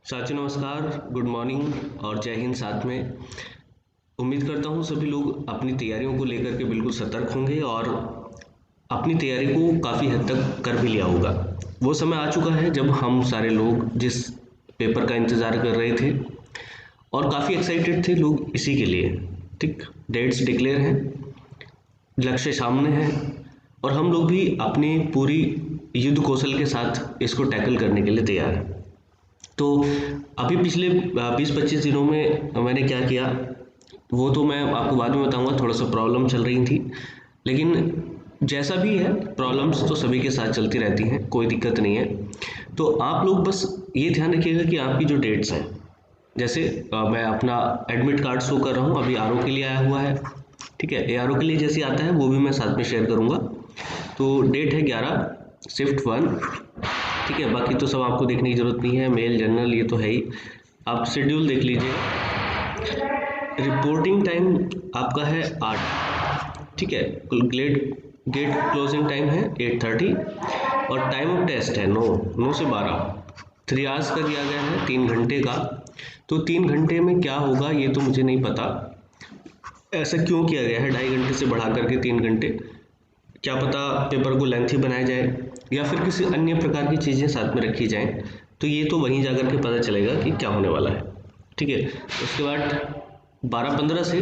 साथियों नमस्कार, good morning और जय हिंद। साथ में उम्मीद करता हूँ सभी लोग अपनी तैयारियों को लेकर के बिल्कुल सतर्क होंगे और अपनी तैयारी को काफ़ी हद तक कर भी लिया होगा। वो समय आ चुका है जब हम सारे लोग जिस पेपर का इंतज़ार कर रहे थे और काफ़ी एक्साइटेड थे लोग इसी के लिए। ठीक, डेट्स डिक्लेयर हैं, लक्ष्य सामने है और हम लोग भी अपनी पूरी युद्ध कौशल के साथ इसको टैकल करने के लिए तैयार हैं। तो अभी पिछले 20-25 दिनों में मैंने क्या किया वो तो मैं आपको बाद में बताऊंगा। थोड़ा सा प्रॉब्लम चल रही थी, लेकिन जैसा भी है प्रॉब्लम्स तो सभी के साथ चलती रहती हैं, कोई दिक्कत नहीं है। तो आप लोग बस ये ध्यान रखिएगा कि आपकी जो डेट्स हैं, जैसे मैं अपना एडमिट कार्ड शो कर रहा हूँ, अभी आरओ के लिए आया हुआ है। ठीक है, एआरओ के लिए जैसे आता है वो भी मैं साथ में शेयर करूँगा। तो डेट है 11 शिफ्ट 1। ठीक है, बाकी तो सब आपको देखने की जरूरत नहीं है, मेल जनरल ये तो है ही। आप शेड्यूल देख लीजिए। रिपोर्टिंग टाइम आपका है 8। ठीक है, गेट क्लोजिंग टाइम है 8:30 और टाइम ऑफ टेस्ट है 9 से 12। 3 आवर्स का दिया गया है, 3 घंटे का। तो 3 घंटे में क्या होगा ये तो मुझे नहीं पता, ऐसा क्यों किया गया है 2.5 घंटे से बढ़ा करके 3 घंटे। क्या पता पेपर को लेंथी बनाया जाए या फिर किसी अन्य प्रकार की चीज़ें साथ में रखी जाएं, तो ये तो वहीं जाकर के पता चलेगा कि क्या होने वाला है। ठीक है, उसके बाद 12:15 से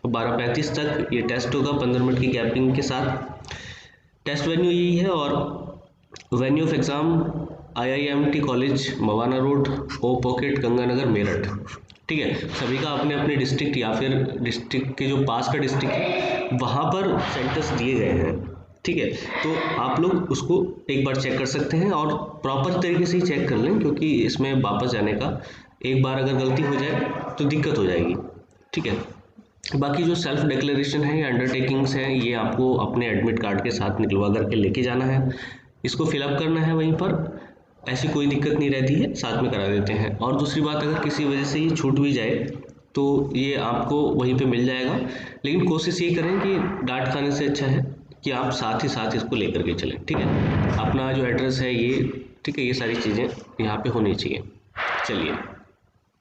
12:35 तक ये टेस्ट होगा, 15 मिनट की गैपिंग के साथ। टेस्ट वेन्यू यही है और venue of exam IIMT college, Mawana road, O pocket, Ganganagar, Meerut. ठीक है, सभी का अपने अपने डिस्ट्रिक्ट या फिर डिस्ट्रिक्ट के जो पास का डिस्ट्रिक्ट है वहाँ पर सेंटर्स दिए गए हैं। ठीक है, तो आप लोग उसको एक बार चेक कर सकते हैं और प्रॉपर तरीके से ही चेक कर लें, क्योंकि इसमें वापस जाने का एक बार अगर गलती हो जाए तो दिक्कत हो जाएगी। ठीक है, बाकी जो सेल्फ डिक्लेरेशन है या अंडरटेकिंग्स हैं ये आपको अपने एडमिट कार्ड के साथ निकलवा करके लेके जाना है, इसको फिलअप करना है वहीं पर। ऐसी कोई दिक्कत नहीं रहती है, साथ में करा देते हैं। और दूसरी बात, अगर किसी वजह से ये छूट भी जाए तो ये आपको वहीं पे मिल जाएगा, लेकिन कोशिश ये करें कि डांट खाने से अच्छा है कि आप साथ ही साथ इसको लेकर के चलें। ठीक है, अपना जो एड्रेस है ये, ठीक है, ये सारी चीज़ें यहाँ पे होनी चाहिए। चलिए,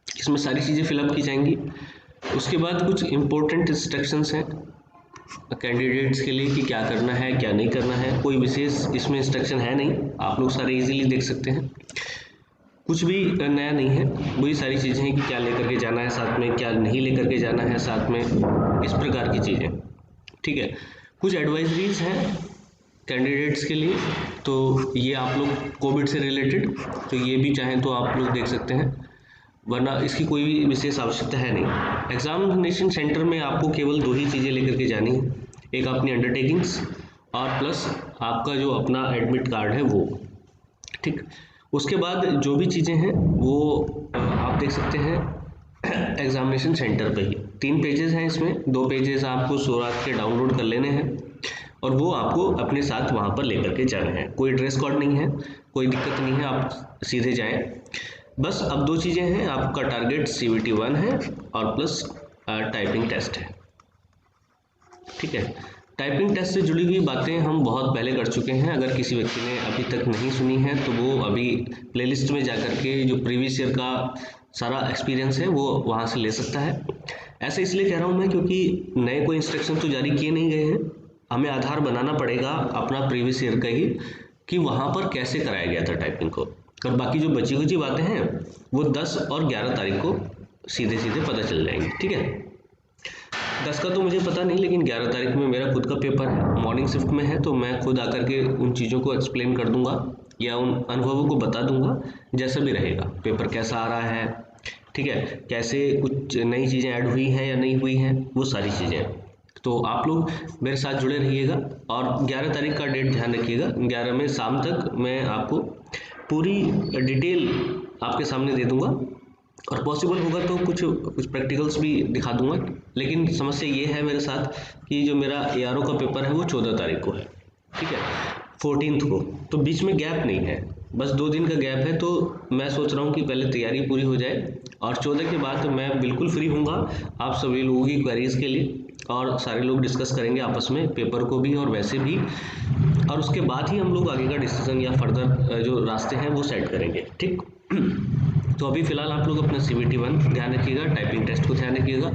इसमें सारी चीज़ें फिलअप की जाएंगी। उसके बाद कुछ इम्पोर्टेंट इंस्ट्रक्शंस हैं कैंडिडेट्स के लिए कि क्या करना है क्या नहीं करना है। कोई विशेष इसमें इंस्ट्रक्शन है नहीं, आप लोग सारे इजीली देख सकते हैं, कुछ भी नया नहीं है। वही सारी चीज़ें हैं कि क्या लेकर के जाना है साथ में, क्या नहीं लेकर के जाना है साथ में, इस प्रकार की चीज़ें। ठीक है, कुछ एडवाइजरीज हैं कैंडिडेट्स के लिए, तो ये आप लोग कोविड से रिलेटेड, तो ये भी चाहें तो आप लोग देख सकते हैं, वरना इसकी कोई भी विशेष आवश्यकता है नहीं। एग्जामिनेशन सेंटर में आपको केवल 2 ही चीज़ें लेकर के जानी है, एक अपनी अंडरटेकिंग्स और प्लस आपका जो अपना एडमिट कार्ड है वो। ठीक, उसके बाद जो भी चीज़ें हैं वो आप देख सकते हैं एग्जामिनेशन सेंटर पे ही। 3 पेजेस हैं इसमें, 2 पेजेस आपको सौराठ के डाउनलोड कर लेने हैं और वो आपको अपने साथ वहाँ पर लेकर के जाना है। कोई ड्रेस कोड नहीं है, कोई दिक्कत नहीं है, आप सीधे जाएं। बस अब 2 चीज़ें हैं, आपका टारगेट CVT 1 है और प्लस टाइपिंग टेस्ट है। ठीक है, टाइपिंग टेस्ट से जुड़ी हुई बातें हम बहुत पहले कर चुके हैं, अगर किसी व्यक्ति ने अभी तक नहीं सुनी है तो वो अभी प्लेलिस्ट में जाकर के जो प्रीवियस ईयर का सारा एक्सपीरियंस है वो वहाँ से ले सकता है। ऐसे इसलिए कह रहा हूँ मैं क्योंकि नए कोई इंस्ट्रक्शन तो जारी किए नहीं गए हैं, हमें आधार बनाना पड़ेगा अपना प्रीवियस ईयर का ही कि वहाँ पर कैसे कराया गया था टाइपिंग को। और बाकी जो बची खुची बातें हैं वो 10 और 11 तारीख को सीधे सीधे पता चल जाएंगी। ठीक है, 10 का तो मुझे पता नहीं, लेकिन 11 तारीख में मेरा खुद का पेपर है, मॉर्निंग शिफ्ट में है, तो मैं खुद आकर के उन चीज़ों को एक्सप्लेन कर दूंगा या उन अनुभवों को बता दूंगा, जैसा भी रहेगा पेपर कैसा आ रहा है। ठीक है, कैसे कुछ नई चीज़ें ऐड हुई हैं या नहीं हुई हैं, वो सारी चीज़ें। तो आप लोग मेरे साथ जुड़े रहिएगा और 11 तारीख का डेट ध्यान रखिएगा। 11 में शाम तक मैं आपको पूरी डिटेल आपके सामने दे दूंगा और पॉसिबल होगा तो कुछ प्रैक्टिकल्स भी दिखा दूंगा। लेकिन समस्या ये है मेरे साथ कि जो मेरा ARO का पेपर है वो 14 तारीख को है। ठीक है, 14th को, तो बीच में गैप नहीं है, बस 2 दिन का गैप है। तो मैं सोच रहा हूँ कि पहले तैयारी पूरी हो जाए और 14 के बाद मैं बिल्कुल फ्री हूँगा आप सभी लोगों की क्वेरीज के लिए, और सारे लोग डिस्कस करेंगे आपस में पेपर को भी और वैसे भी, और उसके बाद ही हम लोग आगे का डिसीजन या फर्दर जो रास्ते हैं वो सेट करेंगे। ठीक, तो अभी फिलहाल आप लोग अपना CBT 1 ध्यान रखिएगा, टाइपिंग टेस्ट को ध्यान रखिएगा।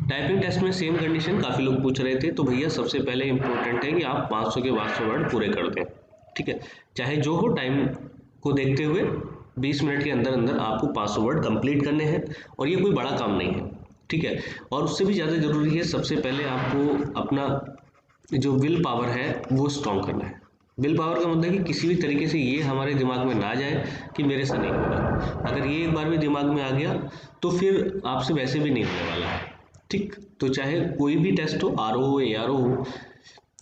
टाइपिंग टेस्ट में सेम कंडीशन, काफ़ी लोग पूछ रहे थे, तो भैया सबसे पहले इंपॉर्टेंट है कि आप 500 के 500 वर्ड पूरे कर दें, ठीक है। चाहे जो हो, टाइम को देखते हुए 20 मिनट के अंदर अंदर आपको 500 वर्ड कंप्लीट करने हैं, और ये कोई बड़ा काम नहीं है, ठीक है। और उससे भी ज़्यादा ज़रूरी है, सबसे पहले आपको अपना जो विल पावर है वो स्ट्रॉन्ग करना है। विल पावर का मतलब है कि किसी भी तरीके से ये हमारे दिमाग में ना जाए कि मेरे से नहीं होगा। अगर ये एक बार भी दिमाग में आ गया तो फिर आपसे वैसे भी नहीं होने वाला है, ठीक। तो चाहे कोई भी टेस्ट हो, RO हो, ARO हो,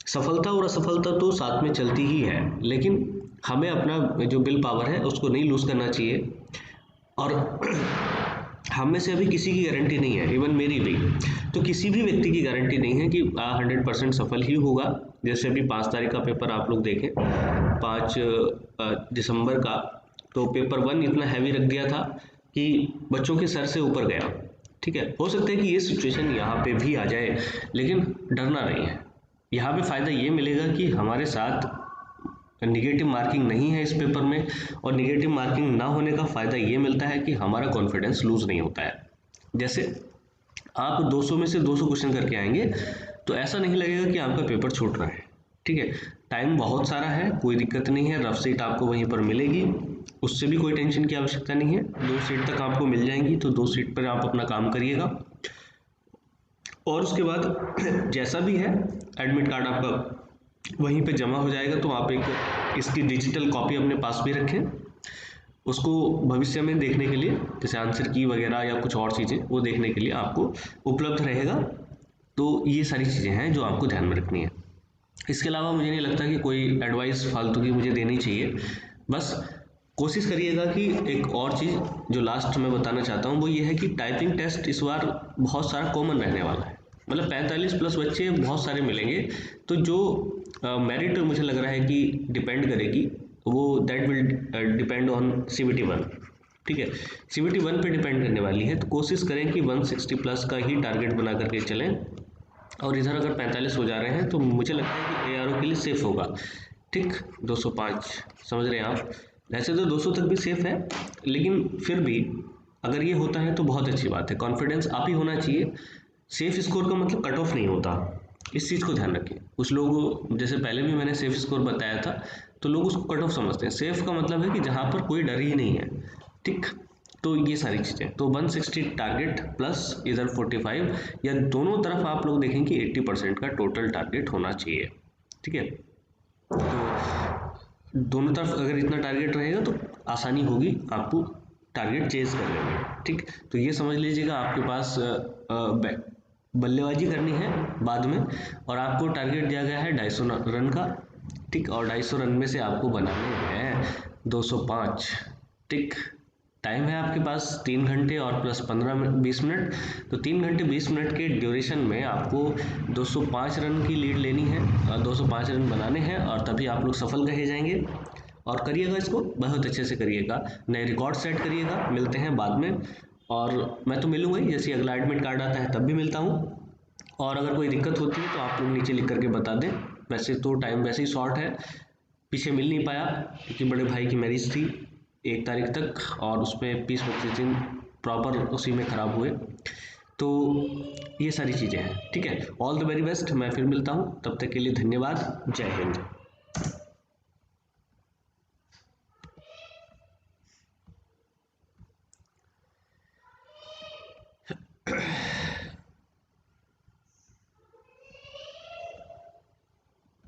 सफलता और असफलता तो साथ में चलती ही है, लेकिन हमें अपना जो विल पावर है उसको नहीं लूज़ करना चाहिए। और हम में से अभी किसी की गारंटी नहीं है, इवन मेरी भी, तो किसी भी व्यक्ति की गारंटी नहीं है कि 100% सफल ही होगा। जैसे अभी 5 तारीख का पेपर आप लोग देखें, 5 दिसंबर का, तो पेपर 1 इतना हैवी रख दिया था कि बच्चों के सर से ऊपर गया, ठीक है। हो सकता है कि ये सिचुएशन यहाँ पे भी आ जाए, लेकिन डरना नहीं है। यहाँ पे फ़ायदा ये मिलेगा कि हमारे साथ निगेटिव मार्किंग नहीं है इस पेपर में, और निगेटिव मार्किंग ना होने का फ़ायदा ये मिलता है कि हमारा कॉन्फिडेंस लूज़ नहीं होता है। जैसे आप 200 में से 200 क्वेश्चन करके आएंगे तो ऐसा नहीं लगेगा कि आपका पेपर छूट रहा है, ठीक है। टाइम बहुत सारा है, कोई दिक्कत नहीं है, रफ सीट आपको वहीं पर मिलेगी, उससे भी कोई टेंशन की आवश्यकता नहीं है। 2 सीट तक आपको मिल जाएंगी, तो 2 सीट पर आप अपना काम करिएगा। और उसके बाद जैसा भी है, एडमिट कार्ड आपका वहीं पे जमा हो जाएगा, तो आप एक इसकी डिजिटल कॉपी अपने पास भी रखें, उसको भविष्य में देखने के लिए, जैसे आंसर की वगैरह या कुछ और चीज़ें, वो देखने के लिए आपको उपलब्ध रहेगा। तो ये सारी चीज़ें हैं जो आपको ध्यान में रखनी है। इसके अलावा मुझे नहीं लगता कि कोई एडवाइस फालतू की मुझे देनी चाहिए। बस कोशिश करिएगा कि एक और चीज़ जो लास्ट में बताना चाहता हूँ वो ये है कि टाइपिंग टेस्ट इस बार बहुत सारा कॉमन रहने वाला है, मतलब 45 प्लस बच्चे बहुत सारे मिलेंगे। तो जो मेरिट मुझे लग रहा है कि डिपेंड करेगी, वो that will depend on CBT 1, ठीक है। CBT 1 पे डिपेंड करने वाली है, तो कोशिश करें कि 160 प्लस का ही टारगेट बना करके चलें। और इधर अगर 45 हो जा रहे हैं तो मुझे लगता है कि ARO के लिए सेफ होगा, ठीक। 205 समझ रहे हैं आप, वैसे तो 200 तक भी सेफ है, लेकिन फिर भी अगर ये होता है तो बहुत अच्छी बात है। कॉन्फिडेंस आप ही होना चाहिए। सेफ स्कोर का मतलब कट ऑफ नहीं होता, इस चीज़ को ध्यान रखें। कुछ लोग, जैसे पहले भी मैंने सेफ स्कोर बताया था, तो लोग उसको कट ऑफ समझते हैं। सेफ का मतलब है कि जहाँ पर कोई डर ही नहीं है, ठीक। तो ये सारी चीज़ें, तो 160 टारगेट प्लस इधर 45, या दोनों तरफ आप लोग देखें कि 80% का टोटल टारगेट होना चाहिए, ठीक है। तो दोनों तरफ अगर इतना टारगेट रहेगा तो आसानी होगी आपको टारगेट चेज करने में, ठीक। तो ये समझ लीजिएगा आपके पास बल्लेबाजी करनी है बाद में, और आपको टारगेट दिया गया है 250 रन का, ठीक। और 250 रन में से आपको बनाने हैं 205, ठीक। टाइम है आपके पास 3 घंटे और प्लस 15-20 मिनट, तो 3 घंटे 20 मिनट के ड्यूरेशन में आपको 205 रन की लीड लेनी है, और 205 रन बनाने हैं, और तभी आप लोग सफल कहे जाएंगे। और करिएगा, इसको बहुत अच्छे से करिएगा, नए रिकॉर्ड सेट करिएगा। मिलते हैं बाद में, और मैं तो मिलूंगा ही, जैसे अगला एडमिट कार्ड आता है तब भी मिलता हूँ। और अगर कोई दिक्कत होती है तो आप लोग नीचे लिख करके बता दें। वैसे तो टाइम वैसे ही शॉर्ट है, पीछे मिल नहीं पाया क्योंकि बड़े भाई की मैरिज थी 1 तारीख तक, और उसमें 20-25 दिन प्रॉपर उसी में ख़राब हुए। तो ये सारी चीज़ें हैं, ठीक है। ऑल द वेरी बेस्ट, मैं फिर मिलता हूँ, तब तक के लिए धन्यवाद, जय हिंद।